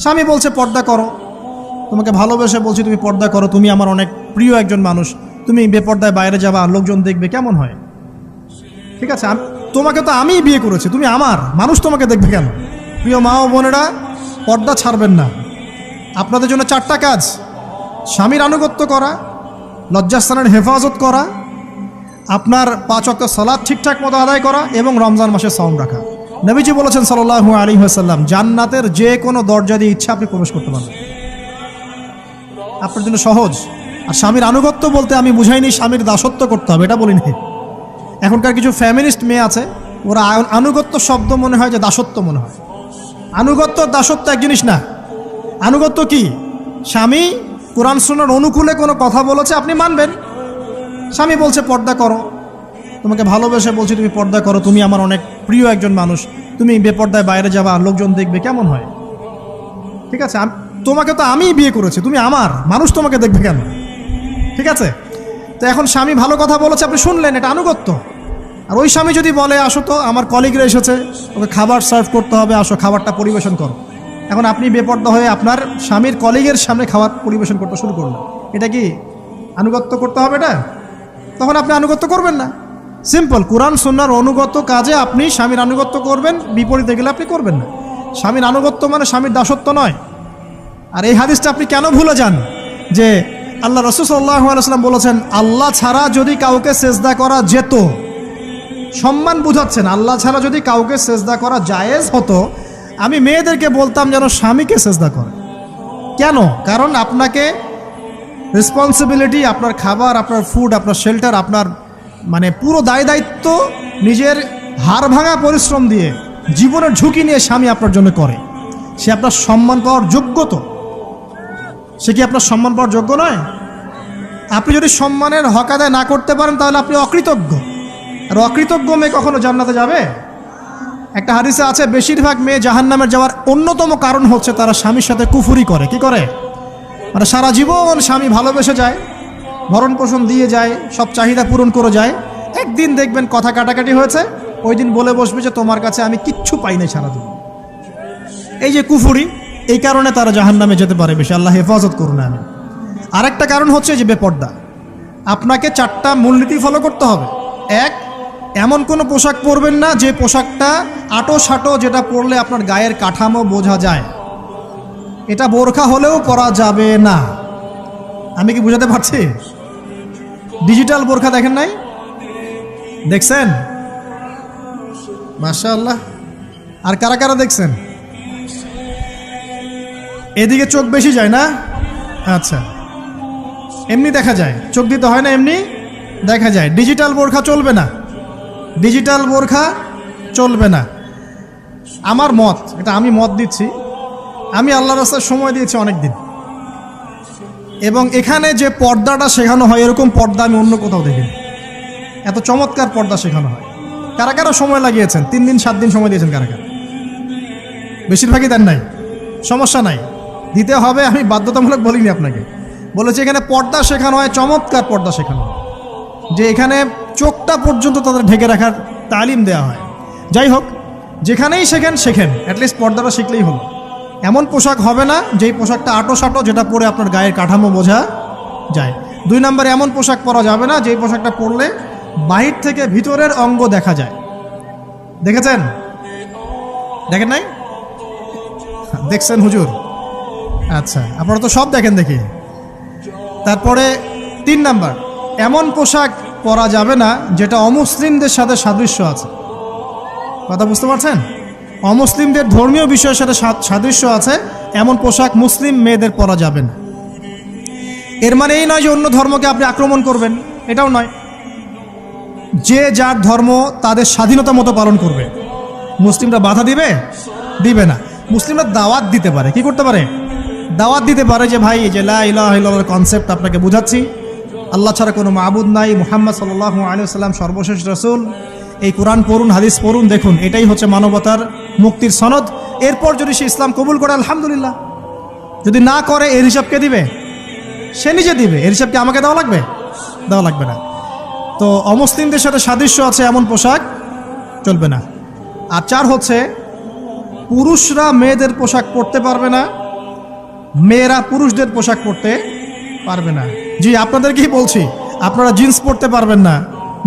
স্বামী বলছে পর্দা করো, তোমাকে ভালোবেসে বলছি তুমি পর্দা করো, তুমি আমার অনেক প্রিয় একজন মানুষ, তুমি বেপর্দায় বাইরে যাবা, লোকজন দেখবে, কেমন হয়? ঠিক আছে, তোমাকে তো আমিই বিয়ে করেছি, তুমি আমার মানুষ, তোমাকে দেখবে কেন? প্রিয় মা ও বোনেরা, পর্দা ছাড়বেন না। আপনাদের জন্য 4টা কাজ: স্বামীর আনুগত্য করা, লজ্জাস্থানের হেফাজত করা, আপনার 5 ওয়াক্ত সালাত ঠিকঠাক মতো আদায় করা এবং রমজান মাসে সাওম রাখা। নবীজি বলেছেন সাল্লাল্লাহু আলাইহি ওয়াসাল্লাম, জান্নাতের যে কোনো দরজা দিয়ে ইচ্ছা আপনি প্রবেশ করতে পারবেন। আপনার জন্য সহজ। আর স্বামীর আনুগত্য বলতে আমি বুঝাইনি স্বামীর দাসত্ব করতে হবে, এটা বলিনি। এখনকার কিছু ফ্যামিলিস্ট মেয়ে আছে, ওরা আনুগত্য শব্দ মনে হয় যে দাসত্ব মনে হয়। আনুগত্য দাসত্ব এক জিনিস না। আনুগত্য কি? স্বামী কোরআন সুন্নাহর অনুকূলে কোনো কথা বলেছে, আপনি মানবেন। স্বামী বলছে পর্দা করো, তোমাকে ভালোবেসে বলছি তুমি পর্দা করো, তুমি আমার অনেক প্রিয় একজন মানুষ, তুমি বেপর্দায় বাইরে যাবা, লোকজন দেখবে, কেমন হয়? ঠিক আছে, তোমাকে তো আমিই বিয়ে করেছি, তুমি আমার মানুষ, তোমাকে দেখবে কেন? ঠিক আছে, তো এখন স্বামী ভালো কথা বলেছে, আপনি শুনলেন, এটা আনুগত্য। আর ওই স্বামী যদি বলে আসো তো আমার কলিগরা এসেছে, ওকে খাবার সার্ভ করতে হবে, আসো খাবারটা পরিবেশন করো, এখন আপনি বেপর্দা হয়ে আপনার স্বামীর কলিগের সামনে খাবার পরিবেশন করতে শুরু করলেন, এটা কি আনুগত্য করতে হবে? এটা তখন আপনি আনুগত্য করবেন না। সিম্পল, কোরআন সুন্নাহর অনুগত কাজে আপনি স্বামীর আনুগত্য করবেন, বিপরীতে গেলে আপনি করবেন না। স্বামীর আনুগত্য মানে স্বামীর দাসত্ব নয়। আর এই হাদিসটা আপনি কেন ভুলে যান যে আল্লাহ রাসূল সাল্লাল্লাহু আলাইহি ওয়াসাল্লাম বলেছেন, আল্লাহ ছাড়া যদি কাউকে সেজদা করা যেত, সম্মান বুঝাচ্ছেন, আল্লাহ ছাড়া যদি কাউকে সেজদা করা জায়েজ হতো, আমি মেয়েদেরকে বলতাম যেন স্বামীকে সেজদা করে। কেন? কারণ আপনাকে রেসপন্সিবিলিটি, আপনার খাবার, আপনার ফুড, আপনার শেল্টার, আপনার মানে পুরো দায় দায়িত্ব নিজের হাড় ভাঙা পরিশ্রম দিয়ে, জীবনের ঝুঁকি নিয়ে স্বামী আপনার জন্য করে। সে আপনার সম্মান পাওয়ার যোগ্য তো? সে কি আপনার সম্মান পাওয়ার যোগ্য নয়? আপনি যদি সম্মানের হক আদায় না করতে পারেন তাহলে আপনি অকৃতজ্ঞ। আর অকৃতজ্ঞ মেয়ে কখনো জান্নাতে যাবে? একটা হাদিসে আছে, বেশিরভাগ মেয়ে জাহান্নামে যাওয়ার অন্যতম কারণ হচ্ছে তারা স্বামীর সাথে কুফরি করে। কি করে? মানে সারা জীবন স্বামী ভালোবেসে যায়, ভরণ পোষণ দিয়ে যায়, সব চাহিদা পূরণ করে যায়, একদিন দেখবেন কথা কাটাকাটি হয়েছে, ওই দিন বলে বসবে যে তোমার কাছে আমি কিচ্ছু পাই নাই সারাদিন। এই যে কুফরি, এই কারণে তারা জাহান্নামে যেতে পারে বেশি। আল্লাহ হেফাজত করুন। আমি আরেকটা কারণ হচ্ছে যে বেপর্দা। আপনাকে 4টা মূলনীতি ফলো করতে হবে। 1, এমন কোনো পোশাক পরবেন না যে পোশাকটা আটো সাটো, যেটা পরলে আপনার গায়ের কাঠামো বোঝা যায়। এটা বোরখা হলেও পরা যাবে না। আমি কি বুঝাতে পারছি? ডিজিটাল বোরখা দেখেন নাই? দেখছেন? মাশাআল্লাহ। আর কারা কারা দেখছেন? এদিকে চোখ বেশি যায় না? আচ্ছা, এমনি দেখা যায়, চোখ দিতে হয় না, এমনি দেখা যায়। ডিজিটাল বোরখা চলবে না, ডিজিটাল বোরখা চলবে না। আমার মত, এটা আমি মত দিচ্ছি, আমি আল্লাহর রাস্তায় সময় দিয়েছি অনেক দিন, এবং এখানে যে পর্দাটা শেখানো হয় এরকম পর্দা আমি অন্য কোথাও দেখিনি। এত চমৎকার পর্দা শেখানো হয়। কারা কারা সময় লাগিয়েছেন? 3 দিন 7 দিন সময় দিয়েছেন কারা কারা? বেশিরভাগই দেন নাই। সমস্যা নাই, দিতে হবে, আমি বাধ্যতামূলক বলিনি আপনাকে। বলেছি এখানে পর্দা শেখানো হয়, চমৎকার পর্দা শেখানো হয়, যে এখানে চোখটা পর্যন্ত তাদের ঢেকে রাখার তালিম দেওয়া হয়। যাই হোক, যেখানেই শেখেন অ্যাটলিস্ট পর্দাটা শিখলেই হলো। এমন পোশাক হবে না যেই পোশাকটা আটো সাটো, যেটা পরে আপনার গায়ের কাঠামো বোঝা যায়। 2 নম্বরে, এমন পোশাক পরা যাবে না যেই পোশাকটা পরলে বাহির থেকে ভিতরের অঙ্গ দেখা যায়। দেখেছেন? দেখেন নাই? দেখছেন হুজুর? আচ্ছা, আপনারা তো সব দেখেন দেখি। তারপরে 3 নাম্বার, এমন পোশাক পরা যাবে না যেটা অমুসলিমদের সাথে সাদৃশ্য আছে। কথা বুঝতে পারছেন? অমুসলিমদের ধর্মীয় বিষয়ের সাথে সাদৃশ্য আছে এমন পোশাক মুসলিম মেয়েদের পরা যাবে না। এর মানে এই নয় যে অন্য ধর্মকে আপনি আক্রমণ করবেন, এটাও নয়। যে যার ধর্ম তাদের স্বাধীনতা মতো পালন করবে। মুসলিমরা বাধা দিবে? দিবে না। মুসলিমরা দাওয়াত দিতে পারে। কি করতে পারে? দাওয়াত দিতে পারে যে ভাই, যে লা ইলাহা ইল্লাল্লাহর কনসেপ্ট আপনাকে বুঝাচ্ছি, আল্লাহ ছাড়া কোনো মাবুদ নাই, মুহাম্মদ সাল্লাল্লাহু আলাইহি ওয়াসাল্লাম সর্বশেষ রাসূল, এই কোরআন পড়ুন, হাদিস পড়ুন, দেখুন এটাই হচ্ছে মানবতার মুক্তির সনদ। এরপর যদি সে ইসলাম কবুল করে আলহামদুলিল্লাহ, যদি না করে এর হিসাব কে দিবে? সে নিজে দিবে। এর হিসাব কি আমাকে দেওয়া লাগবে? দেওয়া লাগবে না। তো অমুসলিমদের সাথে সাদৃশ্য আছে এমন পোশাক চলবে না। আর 4 হচ্ছে, পুরুষরা মেয়েদের পোশাক পরতে পারবে না মেয়েরা পুরুষদের পোশাক পরতে পারবে না। জি, আপনাদেরকেই বলছি, আপনারা জিন্স পরতে পারবেন না,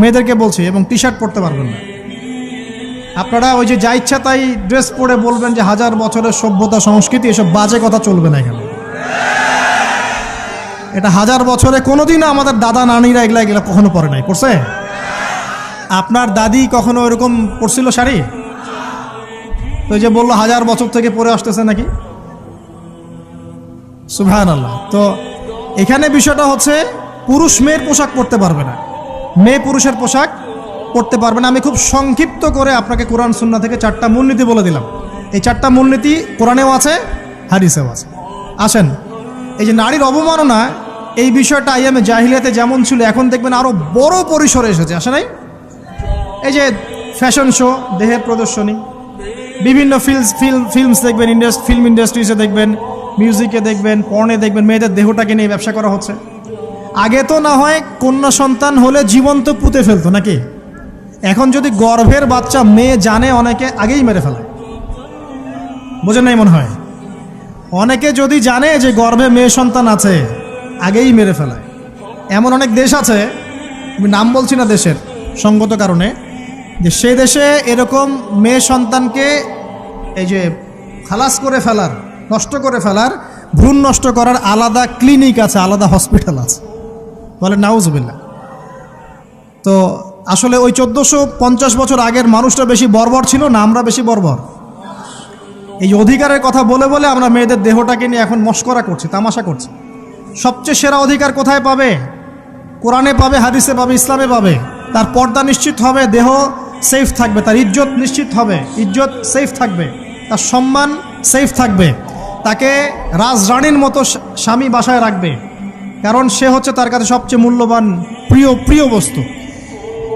মেয়েদেরকে বলছি, এবং টি শার্ট পরতে পারবেন না। আপনারা ওই যে যা ইচ্ছা তাই ড্রেস পরে বলবেন যে হাজার বছরের সভ্যতা সংস্কৃতি, এসব বাজে কথা চলবে না এখানে। এটা হাজার বছরে কোনোদিনও আমাদের দাদা নানিরা এগুলা কখনো পরে নাই। পড়ছে? আপনার দাদি কখনো এরকম পরছিল শাড়ি? তো যে বললো হাজার বছর থেকে পরে আসতেছে নাকি। সুবহানাল্লাহ। তো এখানে বিষয়টা হচ্ছে পুরুষ মেয়ের পোশাক পরতে পারবে না, মেয়ে পুরুষের পোশাক পরতে পারবে না। আমি খুব সংক্ষিপ্ত করে আপনাকে কোরআন সুন্নাহ থেকে 4টা মূলনীতি বলে দিলাম। এই 4টা মূলনীতি কোরআনেও আছে, হাদিসেও আছে। আসেন, এই যে নারীর অবমাননা, এই বিষয়টা আইয়ামে জাহিলিয়াতে যেমন ছিল, এখন দেখবেন আরো বড় পরিসরে এসেছে। আসে নাই? এই যে ফ্যাশন শো, দেহের প্রদর্শনী, বিভিন্ন ফিল্মস দেখবেন, ফিল্ম ইন্ডাস্ট্রিজে দেখবেন, মিউজিকে দেখবেন, পর্নে দেখবেন, মেয়েদের দেহটাকে নিয়ে ব্যবসা করা হচ্ছে। আগে তো না হয় কন্যা সন্তান হলে জীবন্ত পুঁতে ফেলতো নাকি, এখন যদি গর্ভের বাচ্চা মেয়ে জানে, অনেকে আগেই মেরে ফেলায়। বোঝেন নাই মনে হয়? অনেকে যদি জানে যে গর্ভে মেয়ে সন্তান আছে, আগেই মেরে ফেলায়। এমন অনেক দেশ আছে, আমি নাম বলছি না দেশের সঙ্গত কারণে, যে সেই দেশে এরকম মেয়ে সন্তানকে এই যে খালাস করে ফেলার, নষ্ট করে ফেলার, ভ্রূণ নষ্ট করার আলাদা ক্লিনিক আছে, আলাদা হসপিটাল আছে। বলে নাউজুবিল্লাহ। তো আসলে ওই 1450 বছর আগের মানুষটা বেশি বর্বর ছিল না আমরা বেশি বর্বর? এই অধিকারের কথা বলে বলে আমরা মেয়েদের দেহটাকে নিয়ে এখন মস্করা করছি, তামাশা করছি। সবচেয়ে সেরা অধিকার কোথায় পাবে? কোরআনে পাবে, হাদিসে পাবে, ইসলামে পাবে। তার পর্দা নিশ্চিত হবে, দেহ সেফ থাকবে, তার ইজ্জত নিশ্চিত হবে, ইজ্জত সেফ থাকবে, তার সম্মান সেফ থাকবে, তাকে রাজরানীর মতো স্বামী বাসায় রাখবে, কারণ সে হচ্ছে তার কাছে সবচেয়ে মূল্যবান প্রিয় বস্তু।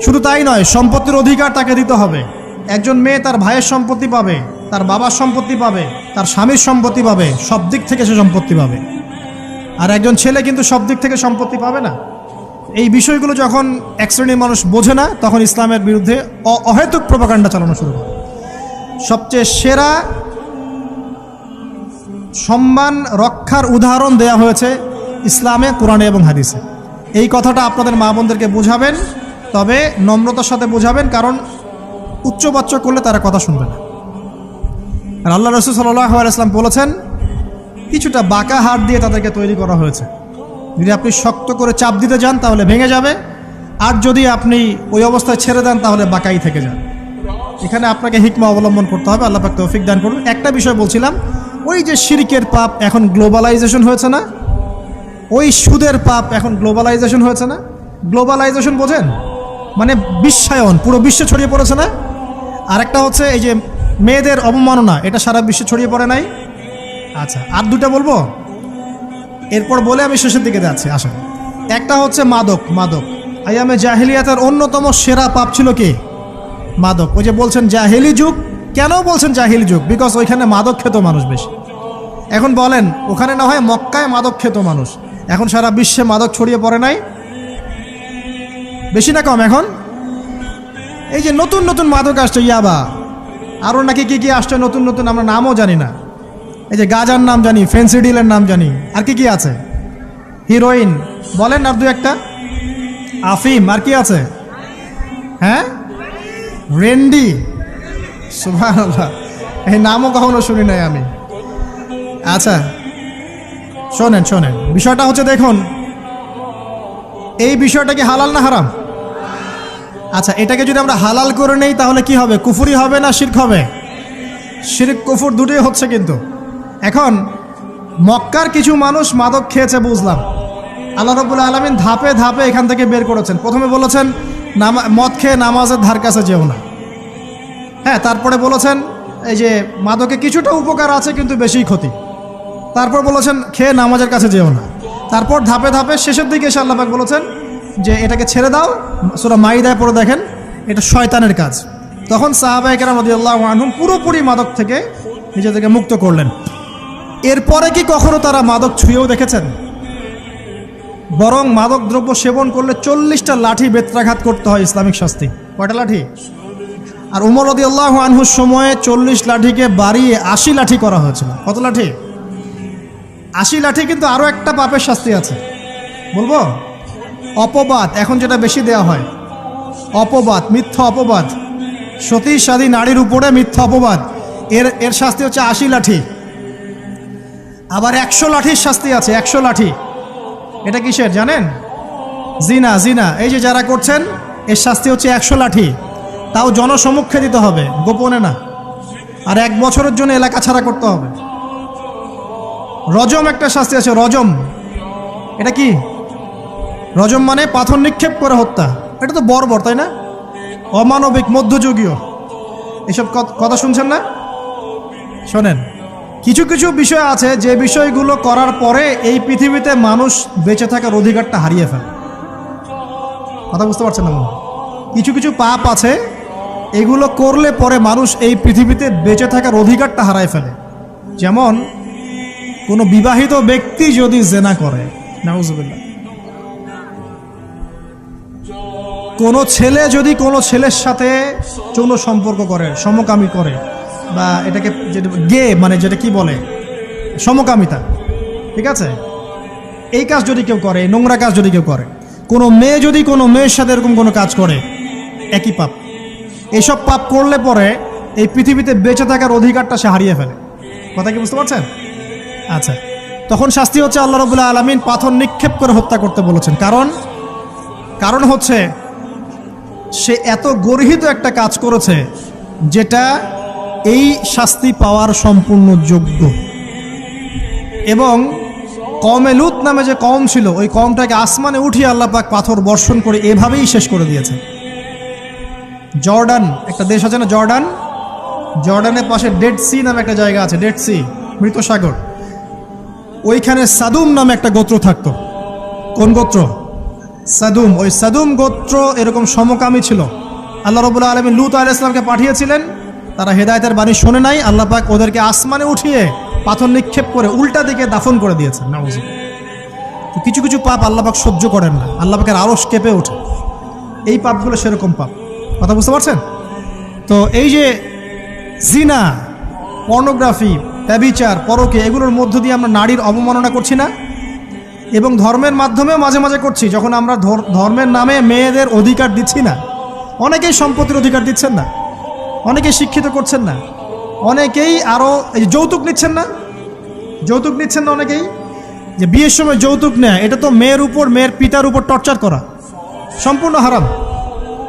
শুধু তাই নয়, সম্পত্তির অধিকার তাকে দিতে হবে। একজন মেয়ে তার ভাইয়ের সম্পত্তি পাবে, তার বাবার সম্পত্তি পাবে, তার স্বামীর সম্পত্তি পাবে, সব দিক থেকে সে সম্পত্তি পাবে। আর একজন ছেলে কিন্তু সব দিক থেকে সম্পত্তি পাবে না। এই বিষয়গুলো যখন এক শ্রেণীর মানুষ বোঝে না, তখন ইসলামের বিরুদ্ধে অহেতুক প্রোপাগান্ডা চালানো শুরু করে। সবচেয়ে সেরা সম্মান রক্ষার উদাহরণ দেয়া হয়েছে ইসলামে, কোরআনে এবং হাদিসে। এই কথাটা আপনাদের মা বোনদেরকে বোঝাবেন, তবে নম্রতার সাথে বোঝাবেন, কারণ উচ্চবাচ্য করলে তারা কথা শুনবে না। আর আল্লাহ রাসূল সাল্লাল্লাহু আলাইহি ওয়াসাল্লাম বলেছেন, কিছুটা বাঁকা হাড় দিয়ে তাদেরকে তৈরি করা হয়েছে। যদি আপনি শক্ত করে চাপ দিতে যান তাহলে ভেঙে যাবে, আর যদি আপনি ওই অবস্থায় ছেড়ে দেন তাহলে বাঁকাই থেকে যান। এখানে আপনাকে হিকমা অবলম্বন করতে হবে। আল্লাহ পাক তৌফিক দান করুন। একটা বিষয় বলছিলাম, ওই যে শিরকের পাপ এখন গ্লোবালাইজেশন হয়েছে না, ওই সুদের পাপ এখন গ্লোবালাইজেশন হয়েছে না। গ্লোবালাইজেশন বোঝেন? মানে বিশ্বায়ন, পুরো বিশ্বে ছড়িয়ে পড়েছে না। আর একটা হচ্ছে এই যে মেয়েদের অবমাননা, এটা সারা বিশ্বে ছড়িয়ে পড়ে নাই? আচ্ছা, আর দুটা বলবো, এরপর বলে আমি শেষের দিকে যাচ্ছি। আসেন, একটা হচ্ছে মাদক। আইয়ামে জাহিলিয়াতের অন্যতম সেরা পাপ ছিল কি? মাদক। ওই যে বলছেন জাহিলি যুগ, কেন বলছেন জাহিলি যুগ? বিকজ ওইখানে মাদক খেত মানুষ বেশি। এখন বলেন, ওখানে না হয় মক্কায় মাদক খেত মানুষ, এখন সারা বিশ্বে মাদক ছড়িয়ে পড়ে নাই? বেশি না কম? এখন এই যে নতুন নতুন মাদক আসছে, ইয়াবা, আরও নাকি কি কি আসছে নতুন নতুন, আমরা নামও জানি না। এই যে গাজার নাম জানি, ফেন্সিডিলের নাম জানি, আর কি কি আছে, হিরোইন বলেন, আর দু একটা, আফিম, আর কি আছে? হ্যাঁ, রেন্ডি, সুবহানাল্লাহ, এই নামও কখনো শুনি নাই আমি। আচ্ছা শোনেন, বিষয়টা হচ্ছে, দেখুন, এই বিষয়টা কি হালাল না হারাম? আচ্ছা, এটাকে যদি আমরা হালাল করে নেই তাহলে কি হবে? কুফরি হবে না শিরক হবে? শিরক কুফর দুটোই হচ্ছে। কিন্তু এখন মক্কার কিছু মানুষ মাদক খেয়েছে বুঝলাম, আল্লাহ রাব্বুল আলামিন ধাপে ধাপে এখান থেকে বের করেছেন। প্রথমে বলেছেন মদ খেয়ে নামাজের ধার কাছে যেও না। হ্যাঁ, তারপরে বলেছেন এই যে মাদকে কিছুটা উপকার আছে কিন্তু বেশি ক্ষতি। তারপর বলেছেন খেয়ে নামাজের কাছে যেও না। তারপর ধাপে ধাপে শেষের দিকে এসে আল্লাহ পাক বলেছেন যে এটাকে ছেড়ে দাও। সূরা মাইদায় পড়ে দেখেন, এটা শয়তানের কাজ। তখন সাহাবায়ে কেরাম রাদিয়াল্লাহু আনহুম পুরোপুরি মাদক থেকে নিজেদেরকে মুক্ত করলেন। এরপরে কি কখনো তারা মাদক ছুঁয়েও দেখেছেন? বরং মাদক দ্রব্য সেবন করলে 40টা লাঠি বেত্রাঘাত করতে হয়, ইসলামিক শাস্তি। কয়টা লাঠি? আর উমর রাদিয়াল্লাহু আনহুর সময়ে 40 লাঠিকে বাড়িয়ে 80 লাঠি করা হয়েছিল। কত লাঠি? 80 লাঠি কিন্তু আরও একটা পাপের শাস্তি আছে, বলবো? অপবাদ, এখন যেটা বেশি দেওয়া হয়, অপবাদ, মিথ্যা অপবাদ, সতী সাধী নারীর উপরে মিথ্যা অপবাদ, এর শাস্তি হচ্ছে 80 লাঠি। আবার 100 লাঠির শাস্তি আছে, 100 লাঠি। এটা কিসের জানেন? জিনা, জিনা। এই যে যারা করছেন, এর শাস্তি হচ্ছে 100 লাঠি, তাও জনসমক্ষে দিতে হবে, গোপনে না। আর 1 বছরের জন্য এলাকা ছাড়া করতে হবে। রজম একটা শাস্তি আছে, রজম। এটা কি? রজম মানে পাথর নিক্ষেপ করে হত্যা। এটা তো বর্বর, তাই না? অমানবিক, মধ্যযুগীয়। এসব কথা শুনছেন না? শোনেন, কিছু কিছু বিষয় আছে যে বিষয়গুলো করার পরে এই পৃথিবীতে মানুষ বেঁচে থাকার অধিকারটা হারিয়ে ফেলে। কথা বুঝতে পারছেন না? কিছু কিছু পাপ আছে, এগুলো করলে পরে মানুষ এই পৃথিবীতে বেঁচে থাকার অধিকারটা হারায় ফেলে। যেমন কোনো বিবাহিত ব্যক্তি যদি জেনা করে, নাউজুবিল্লাহ, কোনো ছেলে যদি কোনো ছেলের সাথে যৌন সম্পর্ক করে, সমকামী করে, বা এটাকে যেটা গে মানে যেটা কি বলে, সমকামিতা, ঠিক আছে, এই কাজ যদি কেউ করে, নোংরা কাজ যদি কেউ করে, কোনো মেয়ে যদি কোনো মেয়ের সাথে এরকম কোনো কাজ করে, একই পাপ। এইসব পাপ করলে পরে এই পৃথিবীতে বেঁচে থাকার অধিকারটা সে হারিয়ে ফেলে। কথা কি বুঝতে পারছেন? আচ্ছা, তখন শাস্তি হচ্ছে আল্লাহ রাব্বুল আলামিন পাথর নিক্ষেপ করে হত্যা করতে বলেছেন। কারণ হচ্ছে সে এত গর্হিত একটা কাজ করেছে যেটা এই শাস্তি পাওয়ার সম্পূর্ণ যোগ্য। এবং কওমে লূত নামে যে কওম ছিল, ওই কওমটাকে আসমানে উঠিয়ে আল্লাহ পাক পাথর বর্ষণ করে এভাবেই শেষ করে দিয়েছে। জর্ডান একটা দেশ আছে না, জর্ডান, জর্ডানের পাশে ডেড সি নামে একটা জায়গা আছে, ডেড সি, মৃত সাগর। ওইখানে সাদুম নামে একটা গোত্র থাকতো। কোন গোত্র? সাদুম। ওই সাদুম গোত্র এরকম সমকামী ছিল। আল্লাহ রাব্বুল আলামিন লূত আলাইহিস সালামকে পাঠিয়েছিলেন, তারা হেদায়েতের বাণী শোনে নাই। আল্লাহ পাক ওদেরকে আসমানে উঠিয়ে পাথর নিক্ষেপ করে উল্টা দিকে দাফন করে দিয়েছেন। নাউযুবিল্লাহ। কিছু কিছু পাপ আল্লাহ পাক সহ্য করেন না, আল্লাহ পাকের আরশ কেঁপে ওঠে। এই পাপগুলো সেরকম পাপ। কথা বুঝতে পারছেন? তো এই যে জিনা, পর্নোগ্রাফি, ব্যভিচার, পরকে, এগুলোর মধ্য দিয়ে আমরা নারীর অবমাননা করছি না? এবং ধর্মের মাধ্যমেও মাঝে মাঝে করছি, যখন আমরা ধর্মের নামে মেয়েদের অধিকার দিচ্ছি না। অনেকেই সম্পত্তির অধিকার দিচ্ছেন না, অনেকেই শিক্ষিত করছেন না, অনেকেই আরও এই যৌতুক নিচ্ছেন না, যৌতুক নিচ্ছেন না অনেকেই। যে বিয়ের সময় যৌতুক নেয়, এটা তো মেয়ের উপর, মেয়ের পিতার উপর টর্চার করা, সম্পূর্ণ হারাম,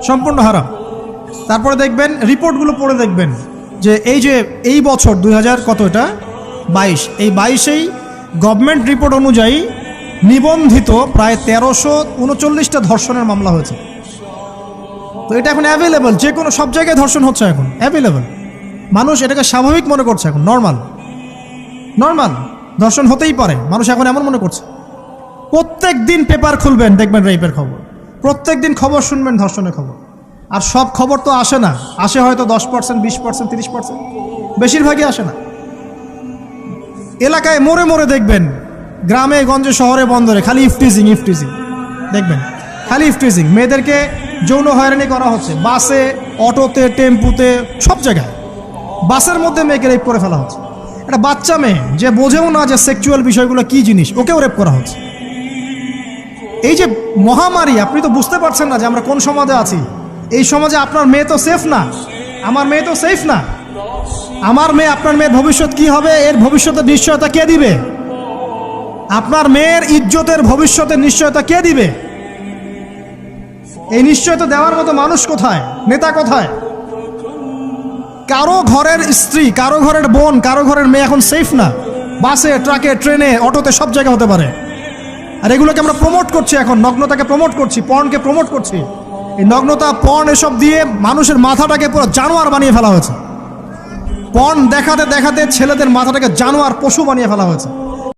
সম্পূর্ণ হারাম। তারপরে দেখবেন, রিপোর্টগুলো পড়ে দেখবেন যে এই বছর 2000 কত, এটা 22, এই 22-এই গভর্নমেন্ট রিপোর্ট অনুযায়ী নিবন্ধিত প্রায় 1339টা ধর্ষণের মামলা হয়েছে। তো এটা এখন অ্যাভেলেবল, যে কোনো সব জায়গায় ধর্ষণ হচ্ছে, এখন অ্যাভেলেবল। মানুষ এটাকে স্বাভাবিক মনে করছে, এখন নর্মাল, নর্মাল ধর্ষণ হতেই পারে, মানুষ এখন এমন মনে করছে। প্রত্যেক দিন পেপার খুলবেন, দেখবেন রেপের খবর, প্রত্যেক দিন খবর শুনবেন ধর্ষণের খবর। আর সব খবর তো আসে না, আসে হয়তো 10%, 20%, 30%, বেশিরভাগই আসে না। এলাকায় মোড়ে মোড়ে দেখবেন, গ্রামে গঞ্জে শহরে বন্দরে খালি ইফটিজিং, ইফটিজিং দেখবেন, খালি ইফটিজিং। মেয়েদেরকে যৌন হয়রানি করা হচ্ছে, বাসে, অটোতে, টেম্পুতে, সব জায়গায়। বাসের মধ্যে মেয়েকে রেপ করে ফেলা হচ্ছে। একটা বাচ্চা মেয়ে যে বোঝেও না যে সেক্সুয়াল বিষয়গুলো কি জিনিস, ওকেও রেপ করা হচ্ছে। এই যে মহামারী, আপনি তো বুঝতে পারছেন না যে আমরা কোন সমাজে আছি। এই সমাজে আপনার মেয়ে তো সেফ না, আমার মেয়ে তো সেফ না। আমার মেয়ে, আপনার মেয়ের ভবিষ্যৎ কি হবে, এর ভবিষ্যতের নিশ্চয়তা কে দিবে? আপনার মেয়ের ইজ্জতের ভবিষ্যতের নিশ্চয়তা কে দিবে? এই নিশ্চয়তা দেওয়ার মতো মানুষ কোথায়, নেতা কোথায়? কারো ঘরের স্ত্রী, কারো ঘরের বোন, কারো ঘরের মেয়ে এখন সেফ না। বাসে, ট্রাকে, ট্রেনে, অটোতে, সব জায়গায় হতে পারে। আর এগুলোকে আমরা প্রমোট করছি, এখন নগ্নতাকে প্রমোট করছি, পর্নকে প্রমোট করছি। এই নগ্নতা, পর্ন, এসব দিয়ে মানুষের মাথাটাকে পুরো জানোয়ার বানিয়ে ফেলা হয়েছে। পর্ন দেখাতে দেখাতে ছেলেদের মাথাটাকে জানোয়ার, পশু বানিয়ে ফেলা হয়েছে।